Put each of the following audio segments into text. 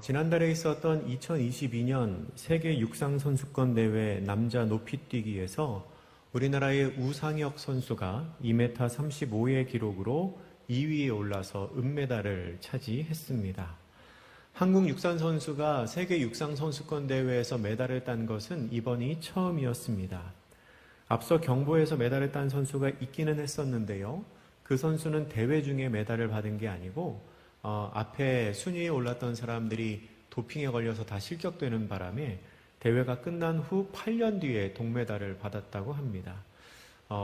지난달에 있었던 2022년 세계 육상 선수권 대회 남자 높이뛰기에서 우리나라의 우상혁 선수가 2m 35의 기록으로 2위에 올라서 은메달을 차지했습니다. 한국 육상 선수가 세계 육상 선수권 대회에서 메달을 딴 것은 이번이 처음이었습니다. 앞서 경보에서 메달을 딴 선수가 있기는 했었는데요. 그 선수는 대회 중에 메달을 받은 게 아니고 앞에 순위에 올랐던 사람들이 도핑에 걸려서 다 실격되는 바람에 대회가 끝난 후 8년 뒤에 동메달을 받았다고 합니다.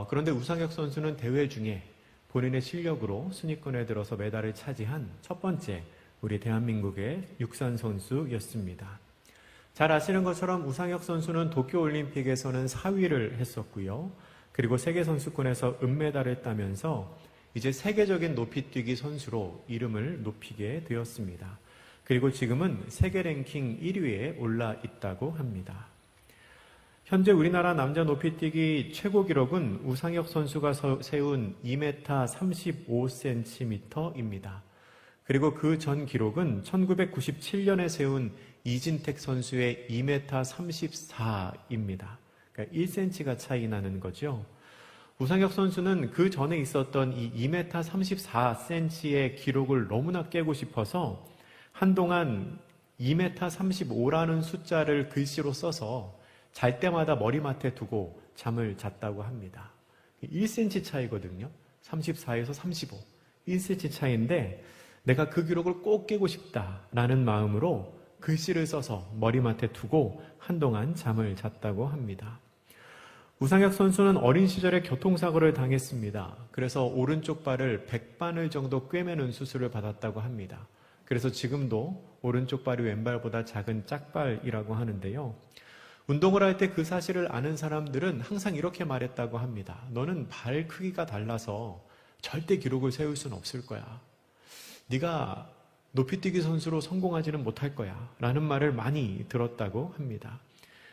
그런데 우상혁 선수는 대회 중에 본인의 실력으로 순위권에 들어서 메달을 차지한 첫 번째 우리 대한민국의 육상 선수였습니다. 잘 아시는 것처럼 우상혁 선수는 도쿄올림픽에서는 4위를 했었고요. 그리고 세계선수권에서 은메달을 따면서 이제 세계적인 높이뛰기 선수로 이름을 높이게 되었습니다. 그리고 지금은 세계 랭킹 1위에 올라 있다고 합니다. 현재 우리나라 남자 높이뛰기 최고 기록은 우상혁 선수가 세운 2m 35cm입니다. 그리고 그 전 기록은 1997년에 세운 이진택 선수의 2m 34입니다. 그러니까 1cm가 차이 나는 거죠. 우상혁 선수는 그 전에 있었던 이 2m 34cm의 기록을 너무나 깨고 싶어서 한동안 2m 35라는 숫자를 글씨로 써서 잘 때마다 머리맡에 두고 잠을 잤다고 합니다. 1cm 차이거든요. 34에서 35. 1cm 차이인데 내가 그 기록을 꼭 깨고 싶다라는 마음으로 글씨를 써서 머리맡에 두고 한동안 잠을 잤다고 합니다. 우상혁 선수는 어린 시절에 교통사고를 당했습니다. 그래서 오른쪽 발을 100바늘 정도 꿰매는 수술을 받았다고 합니다. 그래서 지금도 오른쪽 발이 왼발보다 작은 짝발이라고 하는데요. 운동을 할 때 그 사실을 아는 사람들은 항상 이렇게 말했다고 합니다. 너는 발 크기가 달라서 절대 기록을 세울 수는 없을 거야. 네가 높이뛰기 선수로 성공하지는 못할 거야. 라는 말을 많이 들었다고 합니다.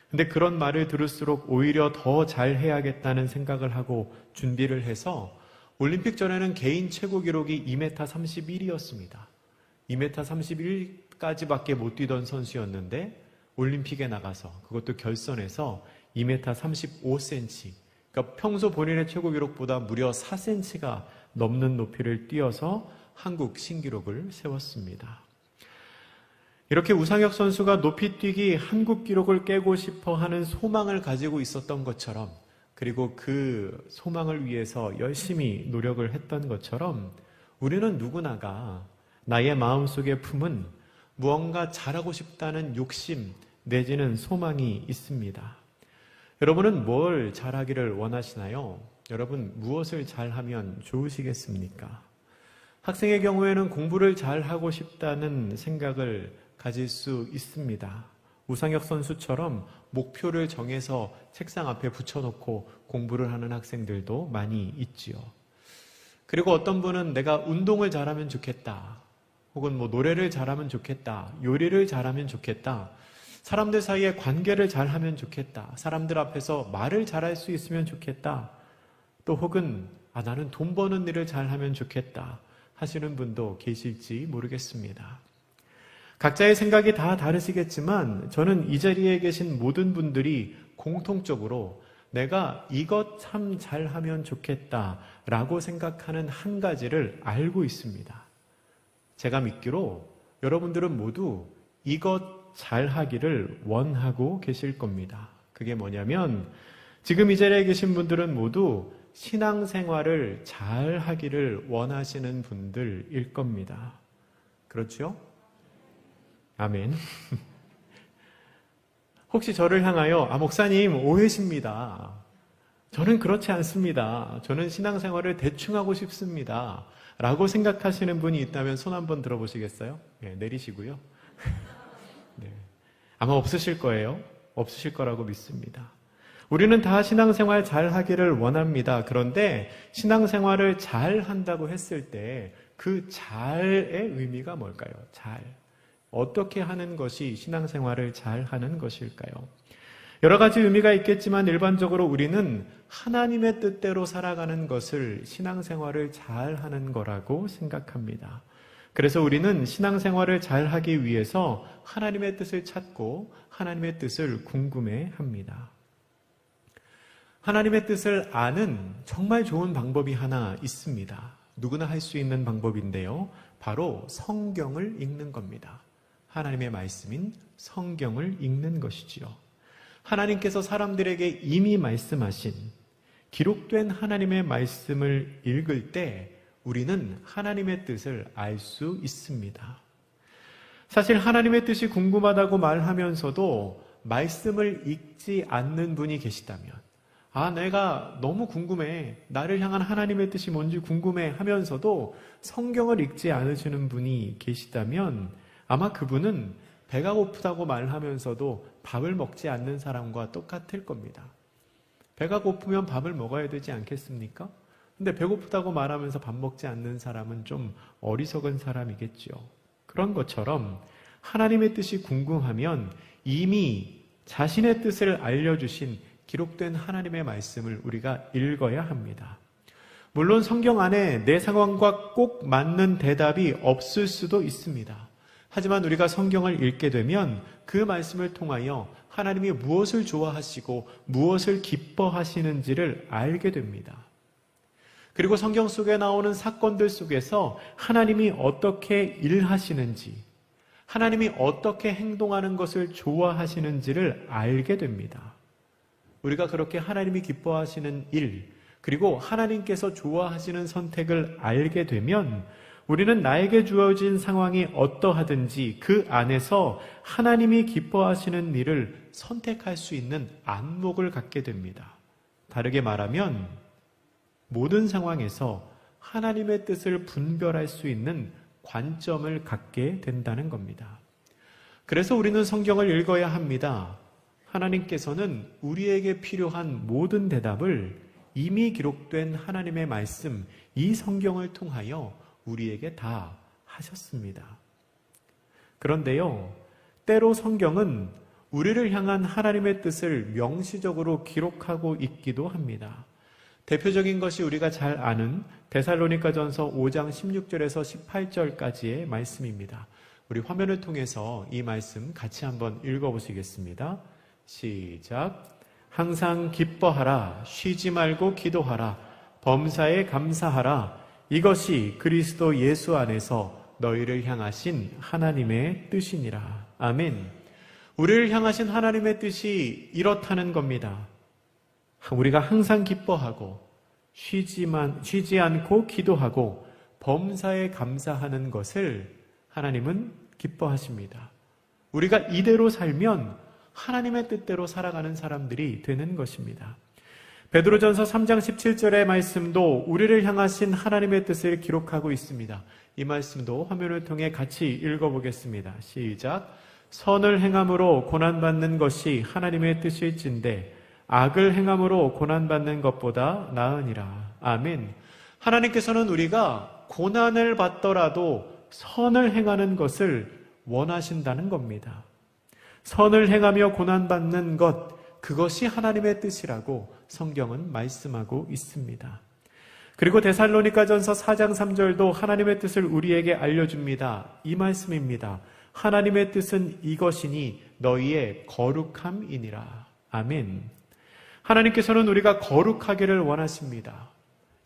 근데 그런 말을 들을수록 오히려 더 잘해야겠다는 생각을 하고 준비를 해서 올림픽 전에는 개인 최고 기록이 2m 31이었습니다. 2m 31까지밖에 못 뛰던 선수였는데 올림픽에 나가서 그것도 결선에서 2m 35cm, 그러니까 평소 본인의 최고 기록보다 무려 4cm가 넘는 높이를 뛰어서 한국 신기록을 세웠습니다. 이렇게 우상혁 선수가 높이뛰기 한국 기록을 깨고 싶어 하는 소망을 가지고 있었던 것처럼, 그리고 그 소망을 위해서 열심히 노력을 했던 것처럼 우리는 누구나가 나의 마음속에 품은 무언가 잘하고 싶다는 욕심 내지는 소망이 있습니다. 여러분은 뭘 잘하기를 원하시나요? 여러분 무엇을 잘하면 좋으시겠습니까? 학생의 경우에는 공부를 잘하고 싶다는 생각을 가질 수 있습니다. 우상혁 선수처럼 목표를 정해서 책상 앞에 붙여놓고 공부를 하는 학생들도 많이 있지요. 그리고 어떤 분은 내가 운동을 잘하면 좋겠다. 혹은 노래를 잘하면 좋겠다. 요리를 잘하면 좋겠다. 사람들 사이에 관계를 잘하면 좋겠다. 사람들 앞에서 말을 잘할 수 있으면 좋겠다. 또 혹은 나는 돈 버는 일을 잘하면 좋겠다 하시는 분도 계실지 모르겠습니다. 각자의 생각이 다 다르시겠지만 저는 이 자리에 계신 모든 분들이 공통적으로 내가 이것 참 잘하면 좋겠다라고 생각하는 한 가지를 알고 있습니다. 제가 믿기로 여러분들은 모두 이것 잘하기를 원하고 계실 겁니다. 그게 뭐냐면 지금 이 자리에 계신 분들은 모두 신앙생활을 잘하기를 원하시는 분들일 겁니다. 그렇죠? 아멘. 혹시 저를 향하여 목사님 오해십니다. 저는 그렇지 않습니다. 저는 신앙생활을 대충 하고 싶습니다. 라고 생각하시는 분이 있다면 손 한번 들어보시겠어요? 네, 내리시고요. 네. 아마 없으실 거예요. 없으실 거라고 믿습니다. 우리는 다 신앙생활 잘 하기를 원합니다. 그런데 신앙생활을 잘 한다고 했을 때 그 잘의 의미가 뭘까요? 잘. 어떻게 하는 것이 신앙생활을 잘 하는 것일까요? 여러 가지 의미가 있겠지만 일반적으로 우리는 하나님의 뜻대로 살아가는 것을 신앙생활을 잘 하는 거라고 생각합니다. 그래서 우리는 신앙생활을 잘 하기 위해서 하나님의 뜻을 찾고 하나님의 뜻을 궁금해 합니다. 하나님의 뜻을 아는 정말 좋은 방법이 하나 있습니다. 누구나 할 수 있는 방법인데요. 바로 성경을 읽는 겁니다. 하나님의 말씀인 성경을 읽는 것이지요. 하나님께서 사람들에게 이미 말씀하신 기록된 하나님의 말씀을 읽을 때 우리는 하나님의 뜻을 알 수 있습니다. 사실 하나님의 뜻이 궁금하다고 말하면서도 말씀을 읽지 않는 분이 계시다면, 내가 너무 궁금해, 나를 향한 하나님의 뜻이 뭔지 궁금해 하면서도 성경을 읽지 않으시는 분이 계시다면 아마 그분은 배가 고프다고 말하면서도 밥을 먹지 않는 사람과 똑같을 겁니다. 배가 고프면 밥을 먹어야 되지 않겠습니까? 근데 배고프다고 말하면서 밥 먹지 않는 사람은 좀 어리석은 사람이겠죠. 그런 것처럼 하나님의 뜻이 궁금하면 이미 자신의 뜻을 알려주신 기록된 하나님의 말씀을 우리가 읽어야 합니다. 물론 성경 안에 내 상황과 꼭 맞는 대답이 없을 수도 있습니다. 하지만 우리가 성경을 읽게 되면 그 말씀을 통하여 하나님이 무엇을 좋아하시고 무엇을 기뻐하시는지를 알게 됩니다. 그리고 성경 속에 나오는 사건들 속에서 하나님이 어떻게 일하시는지, 하나님이 어떻게 행동하는 것을 좋아하시는지를 알게 됩니다. 우리가 그렇게 하나님이 기뻐하시는 일, 그리고 하나님께서 좋아하시는 선택을 알게 되면 우리는 나에게 주어진 상황이 어떠하든지 그 안에서 하나님이 기뻐하시는 일을 선택할 수 있는 안목을 갖게 됩니다. 다르게 말하면 모든 상황에서 하나님의 뜻을 분별할 수 있는 관점을 갖게 된다는 겁니다. 그래서 우리는 성경을 읽어야 합니다. 하나님께서는 우리에게 필요한 모든 대답을 이미 기록된 하나님의 말씀, 이 성경을 통하여 우리에게 다 하셨습니다. 그런데요, 때로 성경은 우리를 향한 하나님의 뜻을 명시적으로 기록하고 있기도 합니다. 대표적인 것이 우리가 잘 아는 데살로니가전서 5장 16절에서 18절까지의 말씀입니다. 우리 화면을 통해서 이 말씀 같이 한번 읽어보시겠습니다. 시작. 항상 기뻐하라, 쉬지 말고 기도하라, 범사에 감사하라. 이것이 그리스도 예수 안에서 너희를 향하신 하나님의 뜻이니라. 아멘. 우리를 향하신 하나님의 뜻이 이렇다는 겁니다. 우리가 항상 기뻐하고 쉬지 않고 기도하고 범사에 감사하는 것을 하나님은 기뻐하십니다. 우리가 이대로 살면 하나님의 뜻대로 살아가는 사람들이 되는 것입니다. 베드로전서 3장 17절의 말씀도 우리를 향하신 하나님의 뜻을 기록하고 있습니다. 이 말씀도 화면을 통해 같이 읽어보겠습니다. 시작. 선을 행함으로 고난받는 것이 하나님의 뜻일진데 악을 행함으로 고난받는 것보다 나으니라. 아멘. 하나님께서는 우리가 고난을 받더라도 선을 행하는 것을 원하신다는 겁니다. 선을 행하며 고난받는 것, 그것이 하나님의 뜻이라고 성경은 말씀하고 있습니다. 그리고 데살로니가전서 4장 3절도 하나님의 뜻을 우리에게 알려줍니다. 이 말씀입니다. 하나님의 뜻은 이것이니 너희의 거룩함이니라. 아멘. 하나님께서는 우리가 거룩하기를 원하십니다.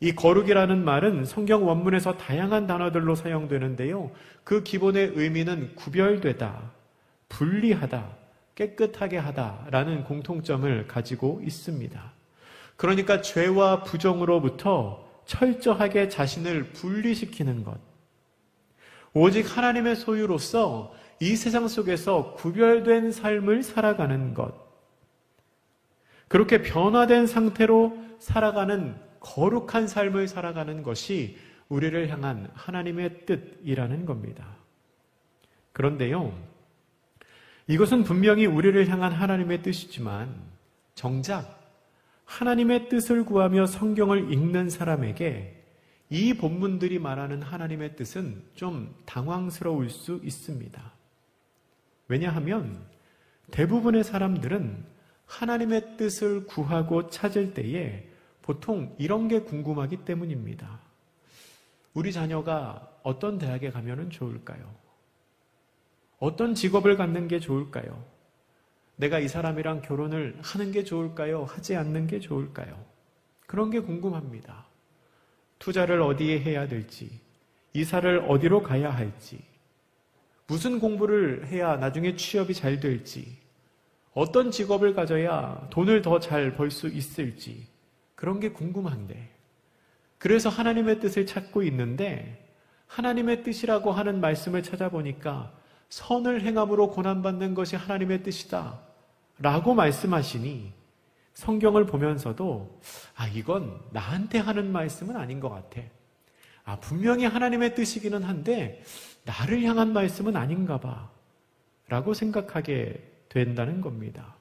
이 거룩이라는 말은 성경 원문에서 다양한 단어들로 사용되는데요. 그 기본의 의미는 구별되다, 분리하다, 깨끗하게 하다라는 공통점을 가지고 있습니다. 그러니까 죄와 부정으로부터 철저하게 자신을 분리시키는 것. 오직 하나님의 소유로서 이 세상 속에서 구별된 삶을 살아가는 것. 그렇게 변화된 상태로 살아가는 거룩한 삶을 살아가는 것이 우리를 향한 하나님의 뜻이라는 겁니다. 그런데요, 이것은 분명히 우리를 향한 하나님의 뜻이지만 정작 하나님의 뜻을 구하며 성경을 읽는 사람에게 이 본문들이 말하는 하나님의 뜻은 좀 당황스러울 수 있습니다. 왜냐하면 대부분의 사람들은 하나님의 뜻을 구하고 찾을 때에 보통 이런 게 궁금하기 때문입니다. 우리 자녀가 어떤 대학에 가면 좋을까요? 어떤 직업을 갖는 게 좋을까요? 내가 이 사람이랑 결혼을 하는 게 좋을까요? 하지 않는 게 좋을까요? 그런 게 궁금합니다. 투자를 어디에 해야 될지, 이사를 어디로 가야 할지, 무슨 공부를 해야 나중에 취업이 잘 될지, 어떤 직업을 가져야 돈을 더 잘 벌 수 있을지, 그런 게 궁금한데, 그래서 하나님의 뜻을 찾고 있는데, 하나님의 뜻이라고 하는 말씀을 찾아보니까 선을 행함으로 고난받는 것이 하나님의 뜻이다 라고 말씀하시니, 성경을 보면서도 이건 나한테 하는 말씀은 아닌 것 같아. 분명히 하나님의 뜻이기는 한데 나를 향한 말씀은 아닌가 봐 라고 생각하게 된다는 겁니다.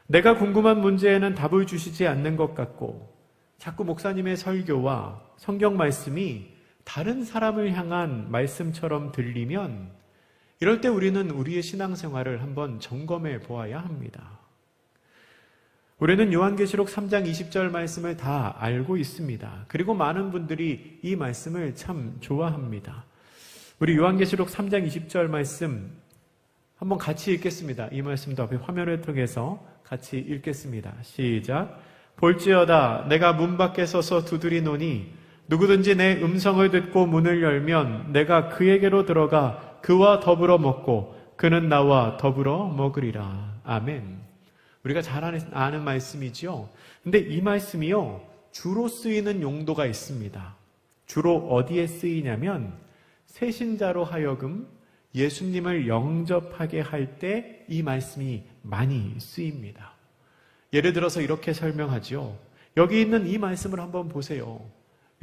내가 궁금한 문제에는 답을 주시지 않는 것 같고, 자꾸 목사님의 설교와 성경 말씀이 다른 사람을 향한 말씀처럼 들리면, 이럴 때 우리는 우리의 신앙생활을 한번 점검해 보아야 합니다. 우리는 요한계시록 3장 20절 말씀을 다 알고 있습니다. 그리고 많은 분들이 이 말씀을 참 좋아합니다. 우리 요한계시록 3장 20절 말씀 한번 같이 읽겠습니다. 이 말씀도 앞에 화면을 통해서 같이 읽겠습니다. 시작. 볼지어다 내가 문 밖에 서서 두드리노니 누구든지 내 음성을 듣고 문을 열면 내가 그에게로 들어가 그와 더불어 먹고 그는 나와 더불어 먹으리라. 아멘. 우리가 잘 아는 말씀이죠. 근데 이 말씀이요, 주로 쓰이는 용도가 있습니다. 주로 어디에 쓰이냐면 새신자로 하여금 예수님을 영접하게 할 때 이 말씀이 많이 쓰입니다. 예를 들어서 이렇게 설명하죠. 여기 있는 이 말씀을 한번 보세요.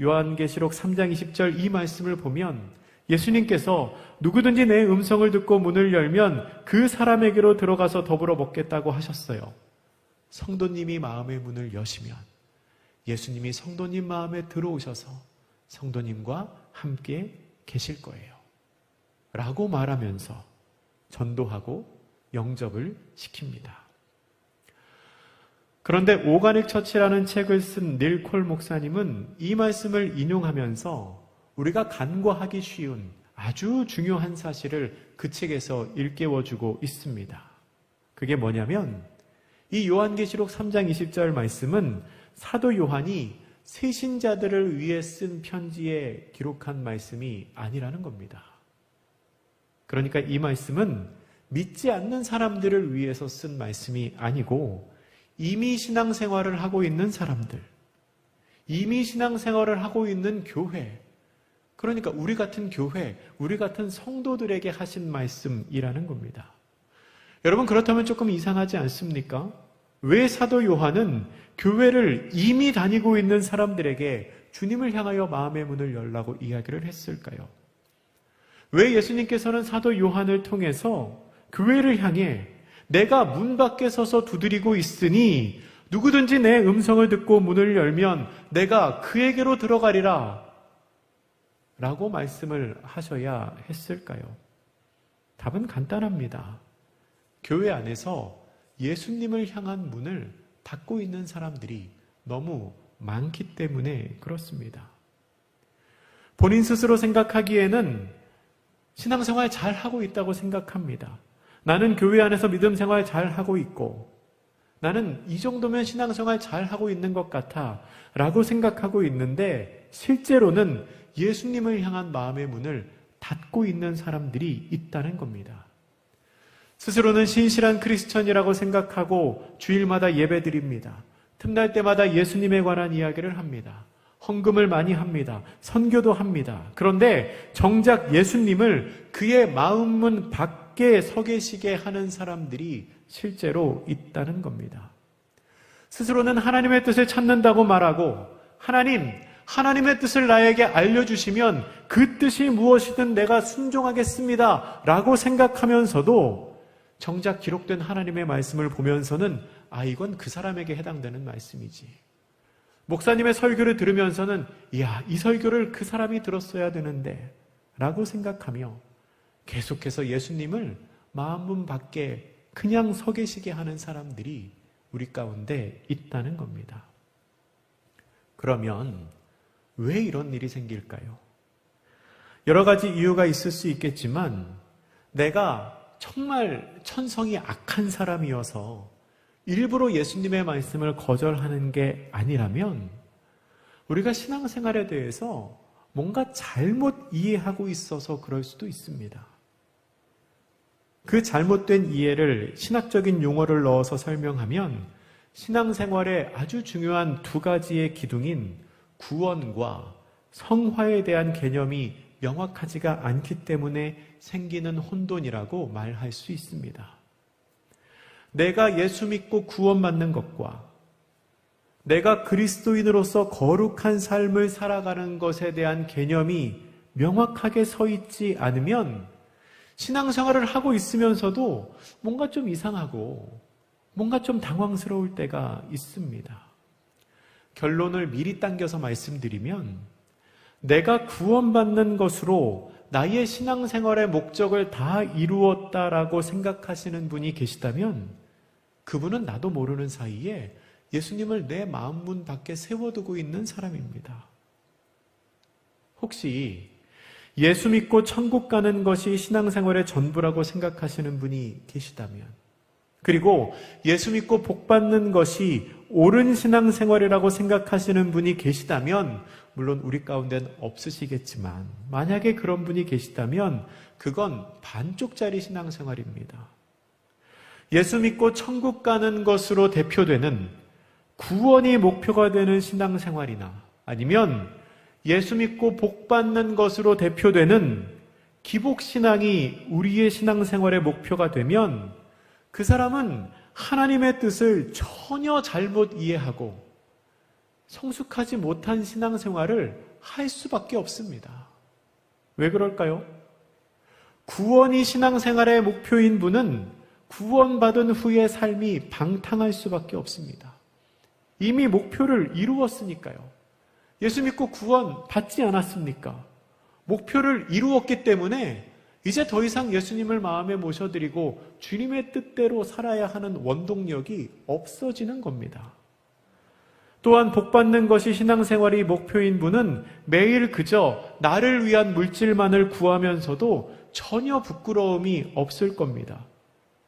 요한계시록 3장 20절 이 말씀을 보면 예수님께서 누구든지 내 음성을 듣고 문을 열면 그 사람에게로 들어가서 더불어 먹겠다고 하셨어요. 성도님이 마음의 문을 여시면 예수님이 성도님 마음에 들어오셔서 성도님과 함께 계실 거예요 라고 말하면서 전도하고 영접을 시킵니다. 그런데 오가닉 처치라는 책을 쓴 닐 콜 목사님은 이 말씀을 인용하면서 우리가 간과하기 쉬운 아주 중요한 사실을 그 책에서 일깨워주고 있습니다. 그게 뭐냐면 이 요한계시록 3장 20절 말씀은 사도 요한이 새신자들을 위해 쓴 편지에 기록한 말씀이 아니라는 겁니다. 그러니까 이 말씀은 믿지 않는 사람들을 위해서 쓴 말씀이 아니고 이미 신앙생활을 하고 있는 사람들, 이미 신앙생활을 하고 있는 교회, 그러니까 우리 같은 교회, 우리 같은 성도들에게 하신 말씀이라는 겁니다. 여러분, 그렇다면 조금 이상하지 않습니까? 왜 사도 요한은 교회를 이미 다니고 있는 사람들에게 주님을 향하여 마음의 문을 열라고 이야기를 했을까요? 왜 예수님께서는 사도 요한을 통해서 교회를 향해 내가 문 밖에 서서 두드리고 있으니 누구든지 내 음성을 듣고 문을 열면 내가 그에게로 들어가리라 라고 말씀을 하셔야 했을까요? 답은 간단합니다. 교회 안에서 예수님을 향한 문을 닫고 있는 사람들이 너무 많기 때문에 그렇습니다. 본인 스스로 생각하기에는 신앙생활 잘 하고 있다고 생각합니다. 나는 교회 안에서 믿음 생활 잘 하고 있고 나는 이 정도면 신앙생활 잘 하고 있는 것 같아 라고 생각하고 있는데 실제로는 예수님을 향한 마음의 문을 닫고 있는 사람들이 있다는 겁니다. 스스로는 신실한 크리스천이라고 생각하고 주일마다 예배드립니다. 틈날 때마다 예수님에 관한 이야기를 합니다. 헌금을 많이 합니다. 선교도 합니다. 그런데 정작 예수님을 그의 마음문 밖에 서 계시게 하는 사람들이 실제로 있다는 겁니다. 스스로는 하나님의 뜻을 찾는다고 말하고 하나님의 뜻을 나에게 알려주시면 그 뜻이 무엇이든 내가 순종하겠습니다 라고 생각하면서도 정작 기록된 하나님의 말씀을 보면서는 이건 그 사람에게 해당되는 말씀이지. 목사님의 설교를 들으면서는 이 설교를 그 사람이 들었어야 되는데 라고 생각하며 계속해서 예수님을 마음문 밖에 그냥 서 계시게 하는 사람들이 우리 가운데 있다는 겁니다. 그러면 왜 이런 일이 생길까요? 여러 가지 이유가 있을 수 있겠지만 내가 정말 천성이 악한 사람이어서 일부러 예수님의 말씀을 거절하는 게 아니라면 우리가 신앙생활에 대해서 뭔가 잘못 이해하고 있어서 그럴 수도 있습니다. 그 잘못된 이해를 신학적인 용어를 넣어서 설명하면 신앙생활의 아주 중요한 두 가지의 기둥인 구원과 성화에 대한 개념이 명확하지가 않기 때문에 생기는 혼돈이라고 말할 수 있습니다. 내가 예수 믿고 구원받는 것과 내가 그리스도인으로서 거룩한 삶을 살아가는 것에 대한 개념이 명확하게 서 있지 않으면 신앙생활을 하고 있으면서도 뭔가 좀 이상하고 뭔가 좀 당황스러울 때가 있습니다. 결론을 미리 당겨서 말씀드리면 내가 구원받는 것으로 나의 신앙생활의 목적을 다 이루었다라고 생각하시는 분이 계시다면 그분은 나도 모르는 사이에 예수님을 내 마음 문 밖에 세워두고 있는 사람입니다. 혹시 예수 믿고 천국 가는 것이 신앙생활의 전부라고 생각하시는 분이 계시다면, 그리고 예수 믿고 복 받는 것이 옳은 신앙생활이라고 생각하시는 분이 계시다면, 물론 우리 가운데는 없으시겠지만 만약에 그런 분이 계시다면 그건 반쪽짜리 신앙생활입니다. 예수 믿고 천국 가는 것으로 대표되는 구원이 목표가 되는 신앙생활이나 아니면 예수 믿고 복 받는 것으로 대표되는 기복신앙이 우리의 신앙생활의 목표가 되면 그 사람은 하나님의 뜻을 전혀 잘못 이해하고 성숙하지 못한 신앙생활을 할 수밖에 없습니다. 왜 그럴까요? 구원이 신앙생활의 목표인 분은 구원받은 후의 삶이 방탕할 수밖에 없습니다. 이미 목표를 이루었으니까요. 예수 믿고 구원 받지 않았습니까? 목표를 이루었기 때문에 이제 더 이상 예수님을 마음에 모셔드리고 주님의 뜻대로 살아야 하는 원동력이 없어지는 겁니다. 또한 복받는 것이 신앙생활이 목표인 분은 매일 그저 나를 위한 물질만을 구하면서도 전혀 부끄러움이 없을 겁니다.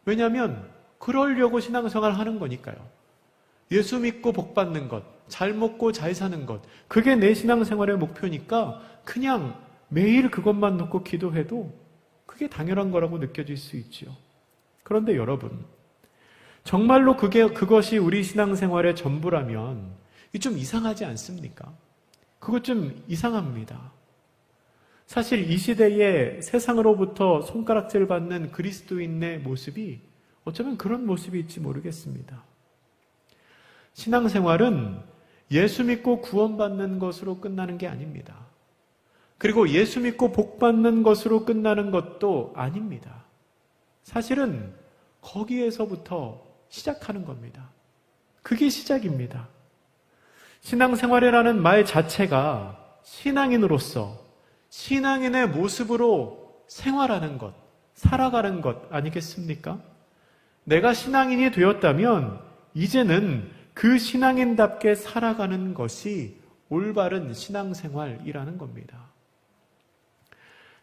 왜냐하면 그러려고 신앙생활 하는 거니까요. 예수 믿고 복받는 것, 잘 먹고 잘 사는 것, 그게 내 신앙생활의 목표니까 그냥 매일 그것만 놓고 기도해도 그게 당연한 거라고 느껴질 수 있죠. 그런데 여러분, 정말로 그것이 우리 신앙생활의 전부라면 좀 이상하지 않습니까? 그거 좀 이상합니다. 사실 이 시대에 세상으로부터 손가락질 받는 그리스도인의 모습이 어쩌면 그런 모습일지 모르겠습니다. 신앙생활은 예수 믿고 구원받는 것으로 끝나는 게 아닙니다. 그리고 예수 믿고 복받는 것으로 끝나는 것도 아닙니다. 사실은 거기에서부터 시작하는 겁니다. 그게 시작입니다. 신앙생활이라는 말 자체가 신앙인으로서 신앙인의 모습으로 생활하는 것, 살아가는 것 아니겠습니까? 내가 신앙인이 되었다면 이제는 그 신앙인답게 살아가는 것이 올바른 신앙생활이라는 겁니다.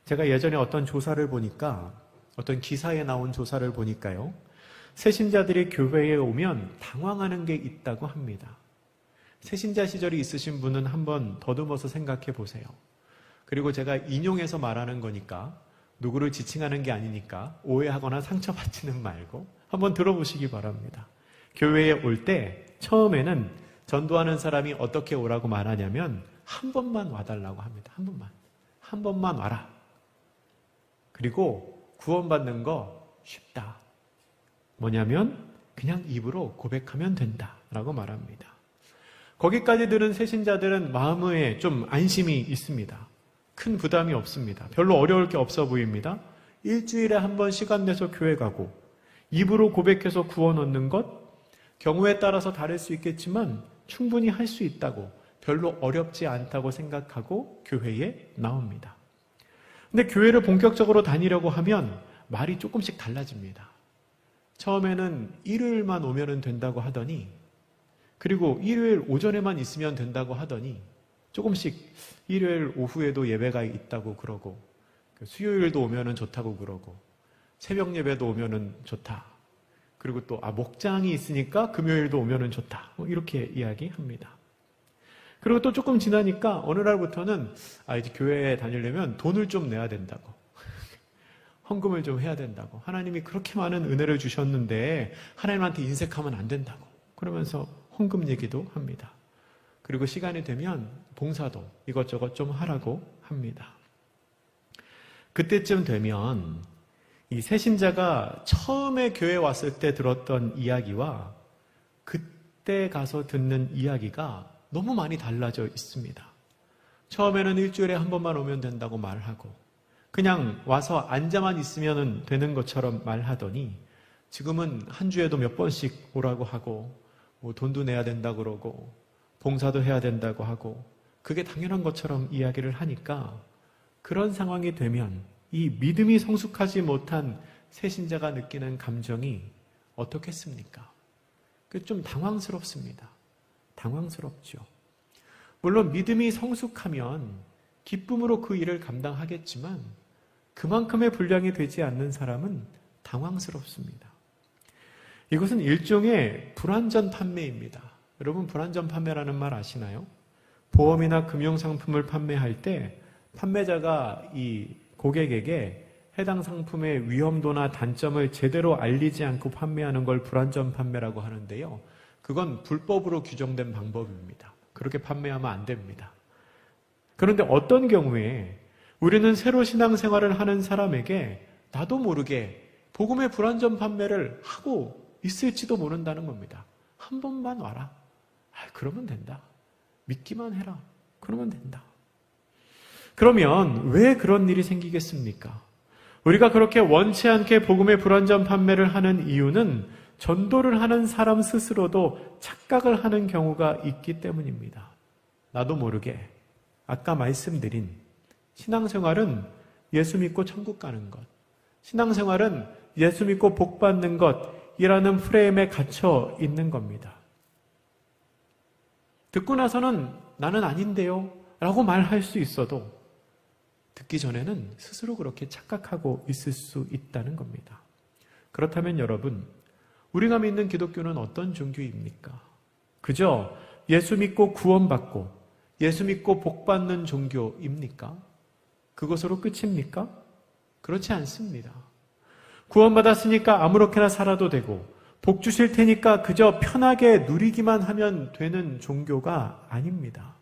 제가 예전에 어떤 조사를 보니까, 어떤 기사에 나온 조사를 보니까요, 새신자들이 교회에 오면 당황하는 게 있다고 합니다. 새신자 시절이 있으신 분은 한번 더듬어서 생각해 보세요. 그리고 제가 인용해서 말하는 거니까 누구를 지칭하는 게 아니니까 오해하거나 상처받지는 말고 한번 들어보시기 바랍니다. 교회에 올 때 처음에는 전도하는 사람이 어떻게 오라고 말하냐면 한 번만 와달라고 합니다. 한 번만 와라. 그리고 구원받는 거 쉽다. 뭐냐면 그냥 입으로 고백하면 된다라고 말합니다. 거기까지 들은 새신자들은 마음에 좀 안심이 있습니다. 큰 부담이 없습니다. 별로 어려울 게 없어 보입니다. 일주일에 한 번 시간 내서 교회 가고 입으로 고백해서 구원 얻는 것, 경우에 따라서 다를 수 있겠지만 충분히 할 수 있다고, 별로 어렵지 않다고 생각하고 교회에 나옵니다. 근데 교회를 본격적으로 다니려고 하면 말이 조금씩 달라집니다. 처음에는 일요일만 오면 된다고 하더니, 그리고 일요일 오전에만 있으면 된다고 하더니, 조금씩 일요일 오후에도 예배가 있다고 그러고, 수요일도 오면은 좋다고 그러고, 새벽 예배도 오면은 좋다. 그리고 또 목장이 있으니까 금요일도 오면은 좋다. 이렇게 이야기합니다. 그리고 또 조금 지나니까 어느 날부터는 이제 교회에 다니려면 돈을 좀 내야 된다고. 헌금을 좀 해야 된다고. 하나님이 그렇게 많은 은혜를 주셨는데 하나님한테 인색하면 안 된다고. 그러면서 헌금 얘기도 합니다. 그리고 시간이 되면 봉사도 이것저것 좀 하라고 합니다. 그때쯤 되면 이 새신자가 처음에 교회에 왔을 때 들었던 이야기와 그때 가서 듣는 이야기가 너무 많이 달라져 있습니다. 처음에는 일주일에 한 번만 오면 된다고 말하고 그냥 와서 앉아만 있으면 되는 것처럼 말하더니 지금은 한 주에도 몇 번씩 오라고 하고 돈도 내야 된다고 그러고 봉사도 해야 된다고 하고 그게 당연한 것처럼 이야기를 하니까 그런 상황이 되면 이 믿음이 성숙하지 못한 새신자가 느끼는 감정이 어떻겠습니까? 좀 당황스럽습니다. 당황스럽죠. 물론 믿음이 성숙하면 기쁨으로 그 일을 감당하겠지만 그만큼의 분량이 되지 않는 사람은 당황스럽습니다. 이것은 일종의 불완전 판매입니다. 여러분 불완전 판매라는 말 아시나요? 보험이나 금융상품을 판매할 때 판매자가 이 고객에게 해당 상품의 위험도나 단점을 제대로 알리지 않고 판매하는 걸 불완전 판매라고 하는데요. 그건 불법으로 규정된 방법입니다. 그렇게 판매하면 안 됩니다. 그런데 어떤 경우에 우리는 새로 신앙생활을 하는 사람에게 나도 모르게 복음의 불완전 판매를 하고 있을지도 모른다는 겁니다. 한 번만 와라. 그러면 된다. 믿기만 해라. 그러면 된다. 그러면 왜 그런 일이 생기겠습니까? 우리가 그렇게 원치 않게 복음의 불완전 판매를 하는 이유는 전도를 하는 사람 스스로도 착각을 하는 경우가 있기 때문입니다. 나도 모르게 아까 말씀드린 신앙생활은 예수 믿고 천국 가는 것, 신앙생활은 예수 믿고 복 받는 것이라는 프레임에 갇혀 있는 겁니다. 듣고 나서는 나는 아닌데요 라고 말할 수 있어도 듣기 전에는 스스로 그렇게 착각하고 있을 수 있다는 겁니다. 그렇다면 여러분, 우리가 믿는 기독교는 어떤 종교입니까? 그저 예수 믿고 구원받고 예수 믿고 복받는 종교입니까? 그것으로 끝입니까? 그렇지 않습니다. 구원받았으니까 아무렇게나 살아도 되고 복 주실 테니까 그저 편하게 누리기만 하면 되는 종교가 아닙니다.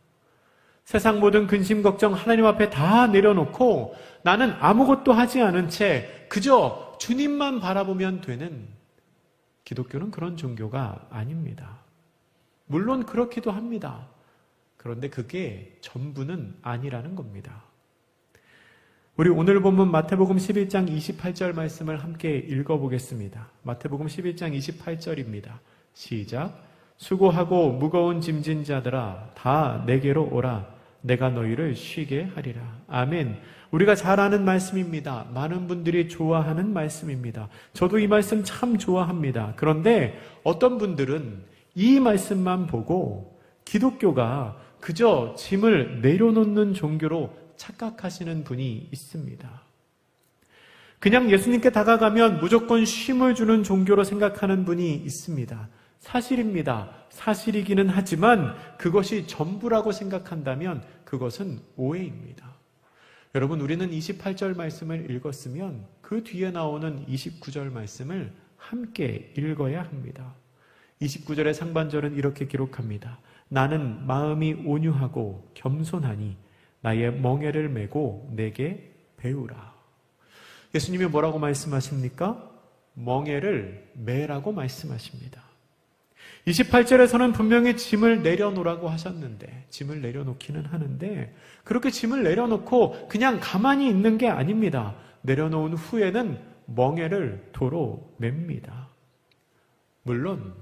세상 모든 근심 걱정 하나님 앞에 다 내려놓고 나는 아무것도 하지 않은 채 그저 주님만 바라보면 되는 기독교는 그런 종교가 아닙니다. 물론 그렇기도 합니다. 그런데 그게 전부는 아니라는 겁니다. 우리 오늘 본문 마태복음 11장 28절 말씀을 함께 읽어보겠습니다. 마태복음 11장 28절입니다. 시작. 수고하고 무거운 짐진 자들아 다 내게로 오라. 내가 너희를 쉬게 하리라. 아멘. 우리가 잘 아는 말씀입니다. 많은 분들이 좋아하는 말씀입니다. 저도 이 말씀 참 좋아합니다. 그런데 어떤 분들은 이 말씀만 보고 기독교가 그저 짐을 내려놓는 종교로 착각하시는 분이 있습니다. 그냥 예수님께 다가가면 무조건 쉼을 주는 종교로 생각하는 분이 있습니다. 사실입니다. 사실이기는 하지만 그것이 전부라고 생각한다면 그것은 오해입니다. 여러분, 우리는 28절 말씀을 읽었으면 그 뒤에 나오는 29절 말씀을 함께 읽어야 합니다. 29절의 상반절은 이렇게 기록합니다. 나는 마음이 온유하고 겸손하니 나의 멍에를 메고 내게 배우라. 예수님이 뭐라고 말씀하십니까? 멍에를 메라고 말씀하십니다. 28절에서는 분명히 짐을 내려놓으라고 하셨는데 짐을 내려놓기는 하는데 그렇게 짐을 내려놓고 그냥 가만히 있는 게 아닙니다. 내려놓은 후에는 멍에를 도로 맵니다. 물론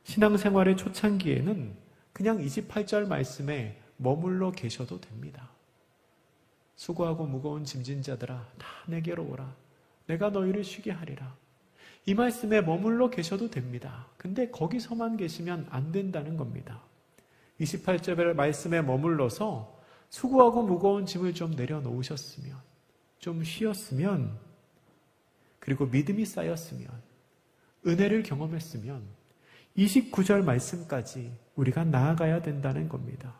신앙생활의 초창기에는 그냥 28절 말씀에 머물러 계셔도 됩니다. 수고하고 무거운 짐진 자들아 다 내게로 오라. 내가 너희를 쉬게 하리라. 이 말씀에 머물러 계셔도 됩니다. 근데 거기서만 계시면 안 된다는 겁니다. 28절 말씀에 머물러서 수고하고 무거운 짐을 좀 내려놓으셨으면, 좀 쉬었으면, 그리고 믿음이 쌓였으면, 은혜를 경험했으면 29절 말씀까지 우리가 나아가야 된다는 겁니다.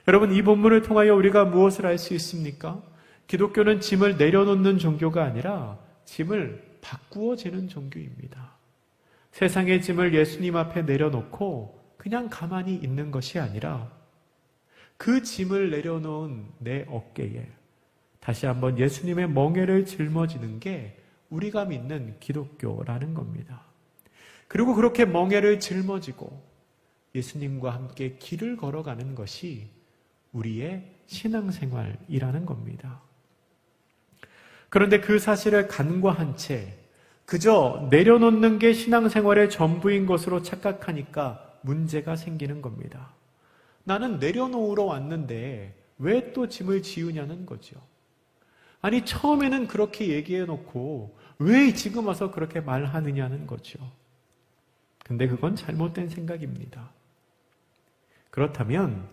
여러분, 이 본문을 통하여 우리가 무엇을 알 수 있습니까? 기독교는 짐을 내려놓는 종교가 아니라 짐을 바꾸어 지는 종교입니다. 세상의 짐을 예수님 앞에 내려놓고 그냥 가만히 있는 것이 아니라 그 짐을 내려놓은 내 어깨에 다시 한번 예수님의 멍에를 짊어지는 게 우리가 믿는 기독교라는 겁니다. 그리고 그렇게 멍에를 짊어지고 예수님과 함께 길을 걸어가는 것이 우리의 신앙생활이라는 겁니다. 그런데 그 사실을 간과한 채 그저 내려놓는 게 신앙생활의 전부인 것으로 착각하니까 문제가 생기는 겁니다. 나는 내려놓으러 왔는데 왜 또 짐을 지우냐는 거죠. 아니, 처음에는 그렇게 얘기해놓고 왜 지금 와서 그렇게 말하느냐는 거죠. 근데 그건 잘못된 생각입니다. 그렇다면